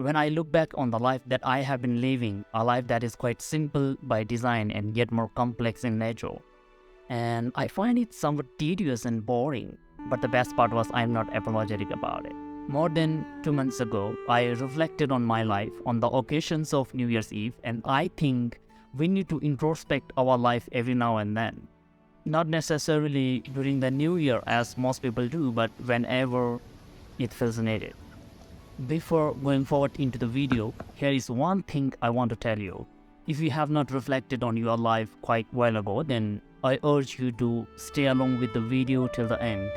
When I look back on the life that I have been living, a life that is quite simple by design and yet more complex in nature, and I find it somewhat tedious and boring, but the best part was I'm not apologetic about it. More than 2 months ago, I reflected on my life on the occasions of New Year's Eve, and I think we need to introspect our life every now and then. Not necessarily during the New Year as most people do, but whenever it feels needed. Before going forward into the video, here is one thing I want to tell you. If you have not reflected on your life quite a while ago, then I urge you to stay along with the video till the end.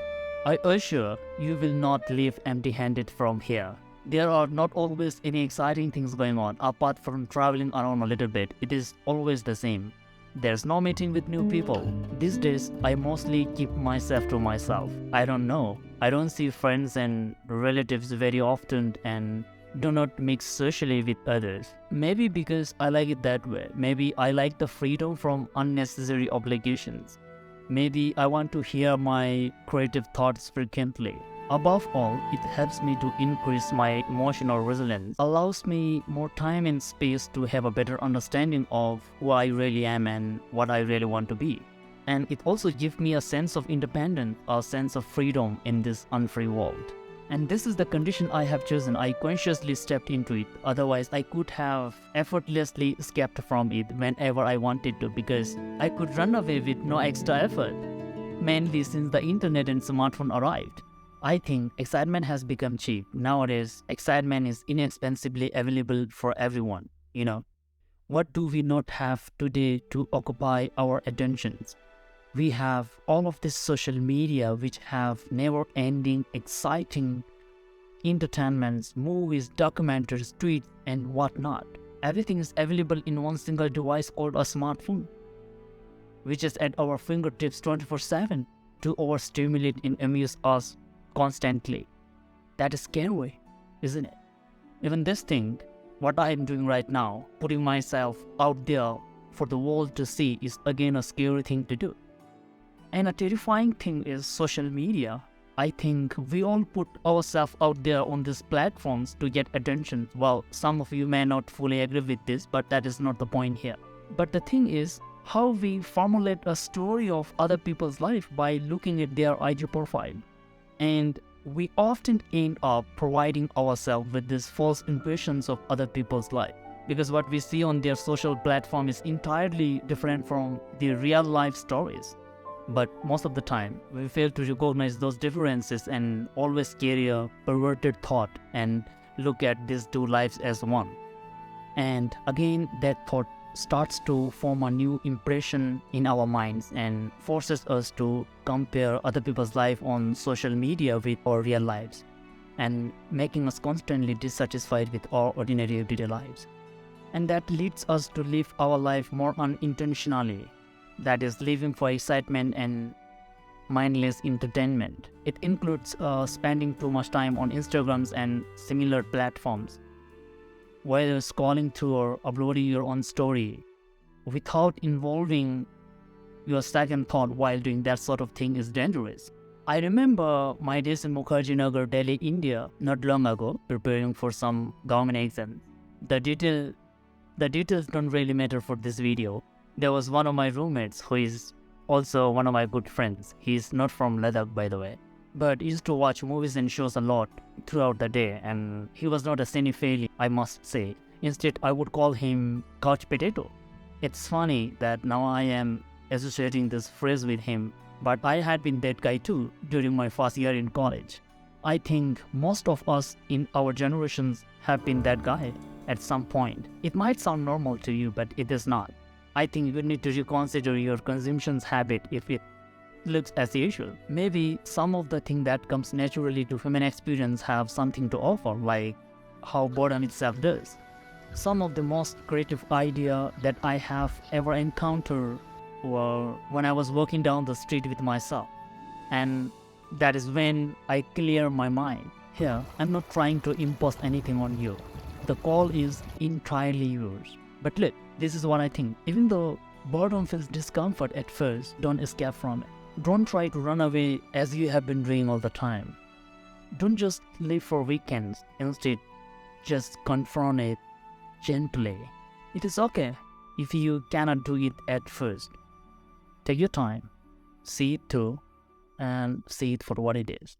I assure you will not leave empty-handed from here. There are not always any exciting things going on apart from traveling around a little bit. It is always the same. There's no meeting with new people. These days, I mostly keep myself to myself. I don't know. I don't see friends and relatives very often and do not mix socially with others. Maybe because I like it that way. Maybe I like the freedom from unnecessary obligations. Maybe I want to hear my creative thoughts frequently. Above all, it helps me to increase my emotional resilience, allows me more time and space to have a better understanding of who I really am and what I really want to be. And it also gives me a sense of independence, a sense of freedom in this unfree world. And this is the condition I have chosen. I consciously stepped into it. Otherwise, I could have effortlessly escaped from it whenever I wanted to, because I could run away with no extra effort. Mainly since the internet and smartphone arrived. I think excitement has become cheap. Nowadays, excitement is inexpensively available for everyone. What do we not have today to occupy our attentions? We have all of this social media which have never-ending, exciting entertainments, movies, documentaries, tweets, and whatnot. Everything is available in one single device called a smartphone, which is at our fingertips 24/7 to overstimulate and amuse us constantly. That is scary, isn't it? Even this thing, what I am doing right now, putting myself out there for the world to see, is again a scary thing to do. And a terrifying thing is social media. I think we all put ourselves out there on these platforms to get attention. Well, some of you may not fully agree with this, but that is not the point here. But the thing is, how we formulate a story of other people's life by looking at their IG profile. And we often end up providing ourselves with these false impressions of other people's life, because what we see on their social platform is entirely different from the real life stories. But most of the time, we fail to recognize those differences and always carry a perverted thought and look at these two lives as one. And again, that thought starts to form a new impression in our minds and forces us to compare other people's life on social media with our real lives, and making us constantly dissatisfied with our ordinary everyday lives. And that leads us to live our life more unintentionally. That is, living for excitement and mindless entertainment. It includes spending too much time on Instagrams and similar platforms, whether scrolling through or uploading your own story without involving your second thought while doing that sort of thing is dangerous. I remember my days in Mukherjee Nagar, Delhi, India, not long ago, preparing for some government exams. The details don't really matter for this video. There was one of my roommates who is also one of my good friends. He's not from Ladakh, by the way, but he used to watch movies and shows a lot throughout the day, and he was not a cinephile, I must say. Instead, I would call him couch potato. It's funny that now I am associating this phrase with him, but I had been that guy too during my first year in college. I think most of us in our generations have been that guy at some point. It might sound normal to you, but it is not. I think you need to reconsider your consumption habit if it looks as usual. Maybe some of the things that comes naturally to human experience have something to offer, like how boredom itself does. Some of the most creative idea that I have ever encountered were when I was walking down the street with myself. And that is when I clear my mind. Here, I'm not trying to impose anything on you. The call is entirely yours. But look, this is what I think. Even though boredom feels discomfort at first, don't escape from it. Don't try to run away as you have been doing all the time. Don't just live for weekends. Instead, just confront it gently. It is okay if you cannot do it at first. Take your time, see it through, and see it for what it is.